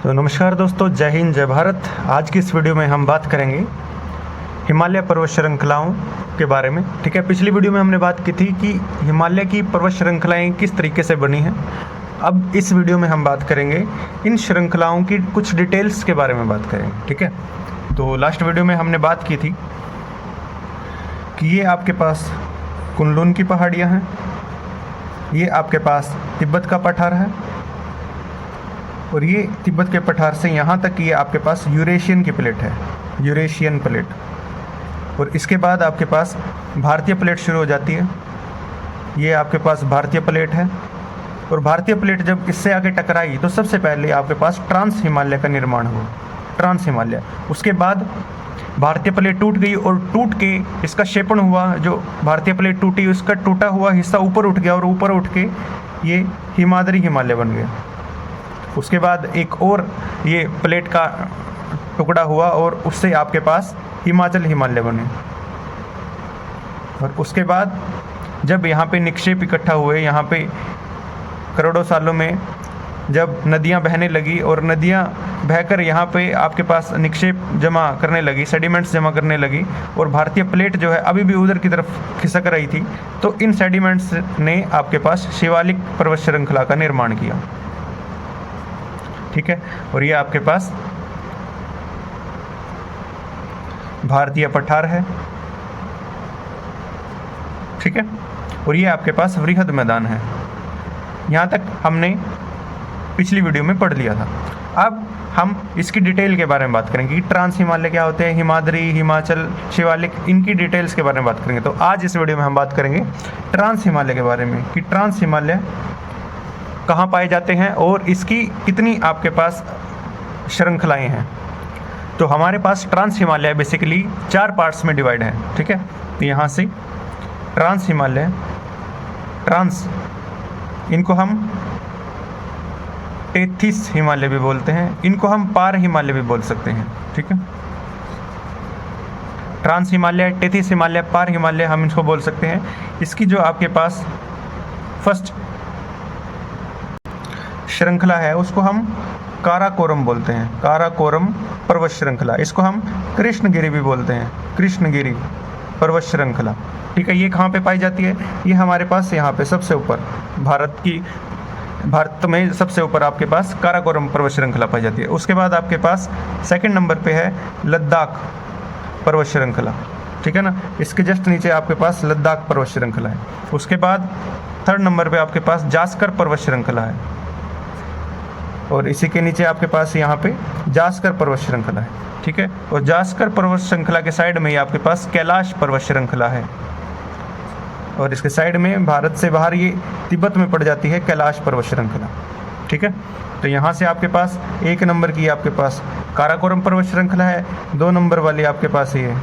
तो नमस्कार दोस्तों, जय हिंद जय भारत। आज की इस वीडियो में हम बात करेंगे हिमालय पर्वत श्रृंखलाओं के बारे में। ठीक है, पिछली वीडियो में हमने बात की थी कि हिमालय की पर्वत श्रृंखलाएं किस तरीके से बनी हैं। अब इस वीडियो में हम बात करेंगे इन श्रृंखलाओं की कुछ डिटेल्स के बारे में बात करेंगे। ठीक है, तो लास्ट वीडियो में हमने बात की थी कि ये आपके पास कुनलुन की पहाड़ियाँ हैं, ये आपके पास तिब्बत का पठार है, और ये तिब्बत के पठार से यहाँ तक ये आपके पास यूरेशियन की प्लेट है, यूरेशियन प्लेट। और इसके बाद आपके पास भारतीय प्लेट शुरू हो जाती है, ये आपके पास भारतीय प्लेट है। और भारतीय प्लेट जब इससे आगे टकराई तो सबसे पहले आपके पास ट्रांस हिमालय का निर्माण हुआ, ट्रांस हिमालय। उसके बाद भारतीय प्लेट टूट गई और टूट के इसका क्षेपण हुआ, जो भारतीय प्लेट टूटी उसका टूटा हुआ हिस्सा ऊपर उठ गया और ऊपर उठ के ये हिमाद्री हिमालय बन गया। उसके बाद एक और ये प्लेट का टुकड़ा हुआ और उससे आपके पास हिमाचल हिमालय बने। और उसके बाद जब यहाँ पे निक्षेप इकट्ठा हुए, यहाँ पे करोड़ों सालों में जब नदियाँ बहने लगी और नदियाँ बहकर यहाँ पे आपके पास निक्षेप जमा करने लगी, सेडिमेंट्स जमा करने लगी, और भारतीय प्लेट जो है अभी भी उधर की तरफ खिसक रही थी, तो इन सेडिमेंट्स ने आपके पास शिवालिक पर्वत श्रृंखला का निर्माण किया। ठीक है, और ये आपके पास भारतीय पठार है। ठीक है, और ये आपके पास वृहद मैदान है। यहाँ तक हमने पिछली वीडियो में पढ़ लिया था। अब हम इसकी डिटेल के बारे में बात करेंगे कि ट्रांस हिमालय क्या होते हैं, हिमाद्री, हिमाचल, शिवालिक, इनकी डिटेल्स के बारे में बात करेंगे। तो आज इस वीडियो में हम बात करेंगे ट्रांस हिमालय के बारे में कि ट्रांस हिमालय कहाँ पाए जाते हैं और इसकी कितनी आपके पास श्रृंखलाएं हैं। तो हमारे पास ट्रांस हिमालय बेसिकली 4 पार्ट्स में डिवाइड है। ठीक है, तो यहाँ से ट्रांस हिमालय, ट्रांस इनको हम टेथिस हिमालय भी बोलते हैं, इनको हम पार हिमालय भी बोल सकते हैं। ठीक है, ट्रांस हिमालय, टेथिस हिमालय, पार हिमालय हम इसको बोल सकते हैं। इसकी जो आपके पास फर्स्ट श्रृंखला है उसको हम काराकोरम बोलते हैं, काराकोरम पर्वत श्रृंखला। इसको हम कृष्णगिरी भी बोलते हैं, कृष्णगिरी पर्वत श्रृंखला। ठीक है, ये कहाँ पे पाई जाती है? ये हमारे पास यहाँ पे सबसे ऊपर भारत में सबसे ऊपर आपके पास काराकोरम पर्वत श्रृंखला पाई जाती है। उसके बाद आपके पास सेकंड नंबर पे है लद्दाख पर्वत श्रृंखला। ठीक है ना, इसके जस्ट नीचे आपके पास लद्दाख पर्वत श्रृंखला है। उसके बाद थर्ड नंबर पे आपके पास जास्कर पर्वत श्रृंखला है, और इसी के नीचे आपके पास यहाँ पे जास्कर पर्वत श्रृंखला है। ठीक है, और जास्कर पर्वत श्रृंखला के साइड में ही आपके पास कैलाश पर्वत श्रृंखला है, और इसके साइड में भारत से बाहर ये तिब्बत में पड़ जाती है कैलाश पर्वत श्रृंखला। ठीक है, तो यहाँ से आपके पास 1 नंबर की आपके पास काराकोरम पर्वत श्रृंखला है, 2 नंबर वाली आपके पास ये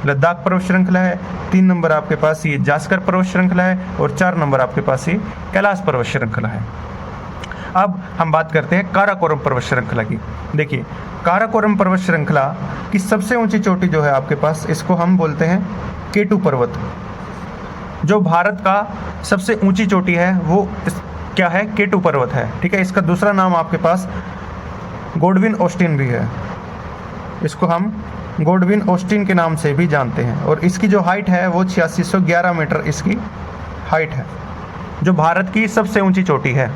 लद्दाख पर्वत श्रृंखला है, 3 नंबर आपके पास ये जास्कर पर्वत श्रृंखला है, और 4 नंबर आपके पास ये कैलाश पर्वत श्रृंखला है। अब हम बात करते हैं काराकोरम पर्वत श्रृंखला की। देखिए, काराकोरम पर्वत श्रृंखला की सबसे ऊंची चोटी जो है आपके पास, इसको हम बोलते हैं केटू पर्वत। जो भारत का सबसे ऊंची चोटी है वो क्या है? केटू पर्वत है। ठीक है, इसका दूसरा नाम आपके पास गोडविन ऑस्टिन भी है, इसको हम गोडविन ऑस्टिन के नाम से भी जानते हैं। और इसकी जो हाइट है वो 8611 मीटर इसकी हाइट है, जो भारत की सबसे ऊंची चोटी है।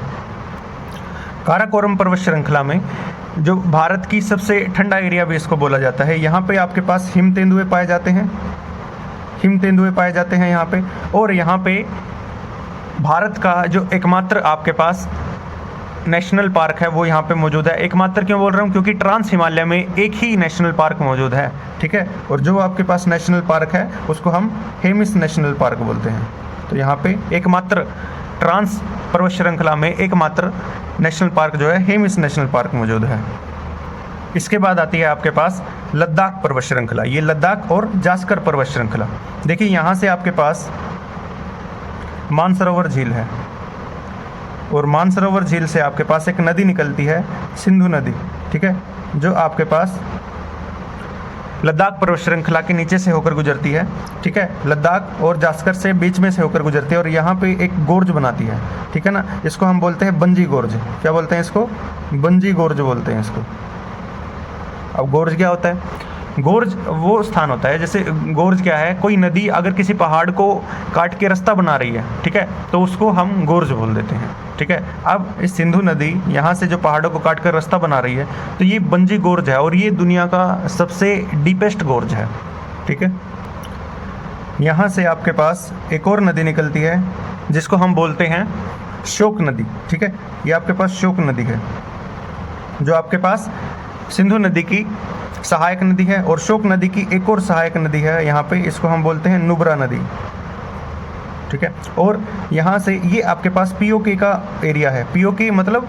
काराकोरम पर्वत श्रृंखला में जो भारत की सबसे ठंडा एरिया भी इसको बोला जाता है। यहाँ पे आपके पास हिम तेंदुए पाए जाते हैं, हिम तेंदुए पाए जाते हैं यहाँ पे। और यहाँ पे भारत का जो एकमात्र आपके पास नेशनल पार्क है वो यहाँ पे मौजूद है। एकमात्र क्यों बोल रहा हूँ? क्योंकि ट्रांस हिमालय में एक ही नेशनल पार्क मौजूद है। ठीक है, और जो आपके पास नेशनल पार्क है उसको हम हेमिस नेशनल पार्क बोलते हैं। तो यहाँ पे एकमात्र ट्रांस पर्वत श्रृंखला में एकमात्र नेशनल पार्क जो है हेमिस नेशनल पार्क मौजूद है। इसके बाद आती है आपके पास लद्दाख पर्वत श्रृंखला, ये लद्दाख और जास्कर पर्वत श्रृंखला। देखिए, यहाँ से आपके पास मानसरोवर झील है, और मानसरोवर झील से आपके पास एक नदी निकलती है, सिंधु नदी। ठीक है, जो आपके पास लद्दाख पर्वत श्रृंखला के नीचे से होकर गुजरती है, ठीक है। लद्दाख और जास्कर से बीच में से होकर गुजरती है और यहाँ पे एक गोर्ज बनाती है, ठीक है ना। इसको हम बोलते हैं बंजी गोर्ज। क्या बोलते हैं इसको? बंजी गोर्ज बोलते हैं इसको। अब गोर्ज क्या होता है? गोर्ज वो स्थान होता है, जैसे गोर्ज क्या है, कोई नदी अगर किसी पहाड़ को काट के रास्ता बना रही है, ठीक है, तो उसको हम गोर्ज बोल देते हैं, ठीक है। अब इस सिंधु नदी यहाँ से जो पहाड़ों को काट कर रास्ता बना रही है, तो ये बंजी गोर्ज है और ये दुनिया का सबसे डीपेस्ट गोर्ज है, ठीक है। यहाँ से आपके पास एक और नदी निकलती है जिसको हम बोलते हैं शोक नदी, ठीक है। ये आपके पास शोक नदी है जो आपके पास सिंधु नदी की सहायक नदी है, और शोक नदी की एक और सहायक नदी है यहाँ पे, इसको हम बोलते हैं नुब्रा नदी, ठीक है। और यहाँ से ये आपके पास पीओके का एरिया है। पीओके मतलब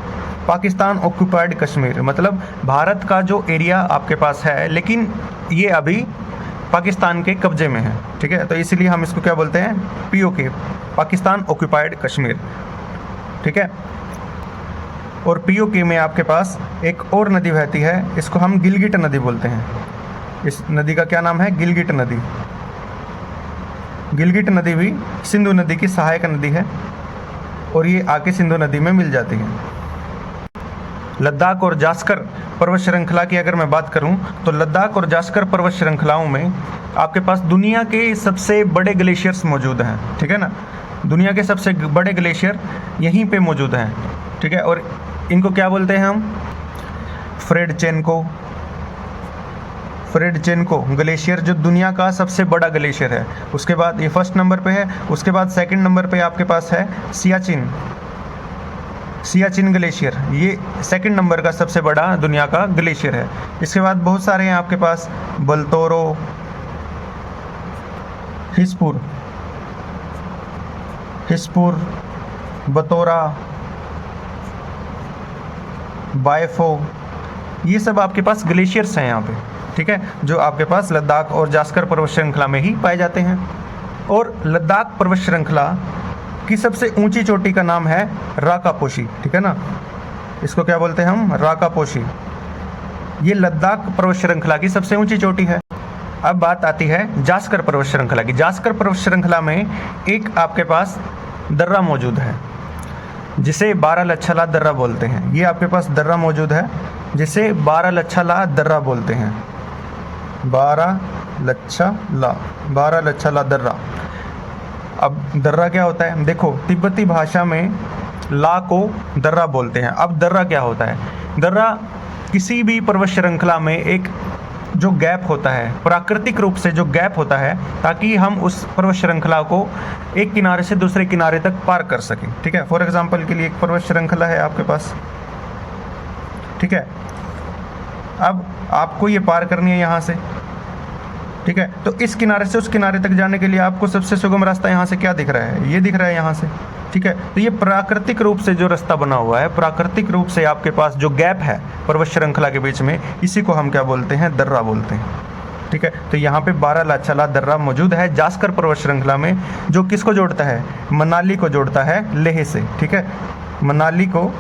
पाकिस्तान ऑक्यूपाइड कश्मीर, मतलब भारत का जो एरिया आपके पास है, लेकिन ये अभी पाकिस्तान के कब्जे में है, ठीक है। तो इसीलिए हम इसको क्या बोलते हैं? पीओके, पाकिस्तान ऑक्यूपाइड कश्मीर, ठीक है। और पीओके में आपके पास एक और नदी बहती है, इसको हम गिलगिट नदी बोलते हैं। इस नदी का क्या नाम है? गिलगिट नदी। गिलगिट नदी भी सिंधु नदी की सहायक नदी है और ये आके सिंधु नदी में मिल जाती है। लद्दाख और जास्कर पर्वत श्रृंखला की अगर मैं बात करूं, तो लद्दाख और जास्कर पर्वत श्रृंखलाओं में आपके पास दुनिया के सबसे बड़े ग्लेशियर्स मौजूद हैं, ठीक है ना। दुनिया के सबसे बड़े ग्लेशियर यहीं पे मौजूद हैं, ठीक है। और इनको क्या बोलते हैं हम? फ्रेडचेनको ग्लेशियर, जो दुनिया का सबसे बड़ा ग्लेशियर है। उसके बाद ये फर्स्ट नंबर पे है। उसके बाद सेकंड नंबर पे आपके पास है सियाचिन ग्लेशियर, ये सेकंड नंबर का सबसे बड़ा दुनिया का ग्लेशियर है। इसके बाद बहुत सारे हैं आपके पास, बलतोरो, हिस्पुर, बतौरा, बायफो, ये सब आपके पास ग्लेशियर्स हैं यहाँ पे, ठीक है, जो आपके पास लद्दाख और जास्कर पर्वत श्रृंखला में ही पाए जाते हैं। और लद्दाख पर्वत श्रृंखला की सबसे ऊंची चोटी का नाम है राकापोशी, ठीक है ना। इसको क्या बोलते हैं हम? राकापोशी। ये लद्दाख पर्वत श्रृंखला की सबसे ऊंची चोटी है। अब बात आती है जास्कर पर्वत श्रृंखला की। जास्कर पर्वत श्रृंखला में एक आपके पास दर्रा मौजूद है जिसे बारालच्छला दर्रा बोलते हैं। ये आपके पास दर्रा मौजूद है जिसे बारालच्छला दर्रा बोलते हैं। बारालच्छला दर्रा। अब दर्रा क्या होता है? देखो, तिब्बती भाषा में ला को दर्रा बोलते हैं। अब दर्रा क्या होता है? दर्रा किसी भी पर्वत श्रृंखला में एक जो गैप होता है, प्राकृतिक रूप से जो गैप होता है, ताकि हम उस पर्वत श्रृंखला को एक किनारे से दूसरे किनारे तक पार कर सकें, ठीक है। फॉर एग्जांपल के लिए एक पर्वत श्रृंखला है आपके पास, ठीक है। अब आपको ये पार करनी है यहाँ से, ठीक है। तो इस किनारे से उस किनारे तक जाने के लिए आपको सबसे सुगम रास्ता यहाँ से क्या दिख रहा है? ये दिख रहा है यहाँ से, ठीक है। तो ये प्राकृतिक रूप से जो रास्ता बना हुआ है, प्राकृतिक रूप से आपके पास जो गैप है पर्वत श्रृंखला के बीच में, इसी को हम क्या बोलते हैं? दर्रा बोलते हैं, ठीक है। तो यहाँ पे बारालच्छला दर्रा मौजूद है जास्कर पर्वत श्रृंखला में, जो किसको जोड़ता है? मनाली को जोड़ता है लेह से, ठीक है। मनाली को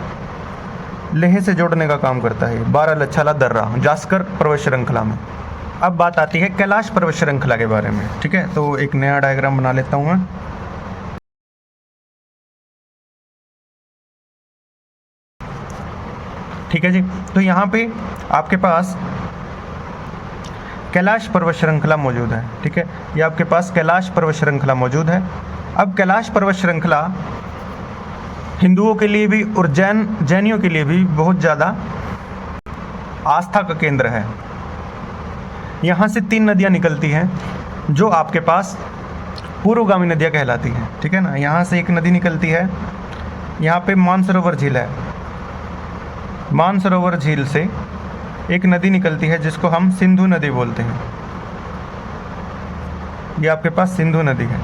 लेह से जोड़ने का काम करता है बारालच्छला दर्रा जास्कर पर्वत श्रृंखला में। अब बात आती है कैलाश पर्वत श्रृंखला के बारे में, ठीक है। तो एक नया डायग्राम बना लेता हूँ मैं। ठीक है जी। तो यहाँ पे आपके पास कैलाश पर्वत श्रृंखला मौजूद है, ठीक है। ये आपके पास कैलाश पर्वत श्रृंखला मौजूद है। अब कैलाश पर्वत श्रृंखला हिंदुओं के लिए भी और जैनियों के लिए भी बहुत ज़्यादा आस्था का केंद्र है। यहाँ से 3 नदियाँ निकलती हैं जो आपके पास पूर्वगामी नदियाँ कहलाती हैं, ठीक है ना। यहाँ से एक नदी निकलती है, यहाँ पे मानसरोवर झील है। मानसरोवर झील से एक नदी निकलती है जिसको हम सिंधु नदी बोलते हैं। ये आपके पास सिंधु नदी है।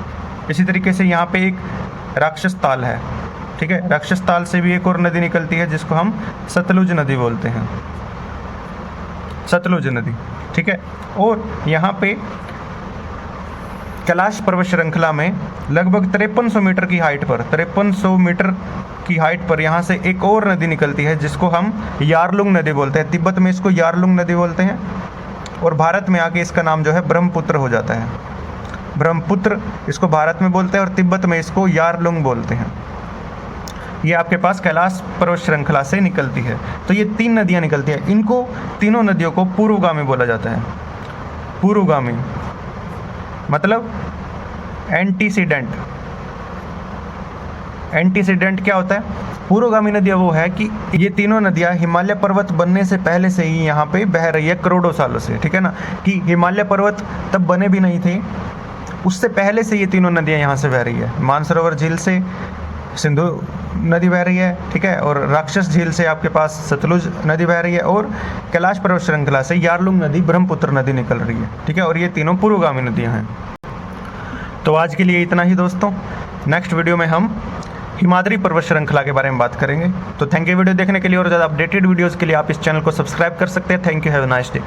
इसी तरीके से यहाँ पे एक राक्षस ताल है, ठीक है। राक्षस ताल से भी एक और नदी निकलती है जिसको हम सतलुज नदी बोलते हैं, सतलुज नदी, ठीक है। और यहाँ पे कैलाश पर्वत श्रृंखला में लगभग 5300 मीटर की हाइट पर, 5300 मीटर की हाइट पर यहाँ से एक और नदी निकलती है जिसको हम यारलुंग नदी बोलते हैं। तिब्बत में इसको यारलुंग नदी बोलते हैं, और भारत में आके इसका नाम जो है ब्रह्मपुत्र हो जाता है। ब्रह्मपुत्र इसको भारत में बोलते हैं और तिब्बत में इसको यारलुंग बोलते हैं। ये आपके पास कैलाश पर्वत श्रृंखला से निकलती है। तो ये 3 नदियाँ निकलती हैं, इनको तीनों नदियों को पूर्वगामी बोला जाता है। पूर्वगामी मतलब एंटीसीडेंट। एंटीसीडेंट क्या होता है? पूर्वगामी नदियाँ वो है कि ये तीनों नदियाँ हिमालय पर्वत बनने से पहले से ही यहाँ पे बह रही है, करोड़ों सालों से, ठीक है ना। कि हिमालय पर्वत तब बने भी नहीं थे, उससे पहले से ये तीनों नदियाँ यहाँ से बह रही है। मानसरोवर झील से सिंधु नदी बह रही है, ठीक है, और राक्षस झील से आपके पास सतलुज नदी बह रही है, और कैलाश पर्वत श्रृंखला से यारलुंग नदी, ब्रह्मपुत्र नदी निकल रही है, ठीक है। और ये तीनों पूर्वगामी नदियाँ हैं। तो आज के लिए इतना ही दोस्तों। नेक्स्ट वीडियो में हम हिमाद्री पर्वत श्रृंखला के बारे में बात करेंगे। तो थैंक यू वीडियो देखने के लिए, और ज़्यादा अपडेटेड वीडियोज़ के लिए आप इस चैनल को सब्सक्राइब कर सकते हैं। Thank you, have a nice day.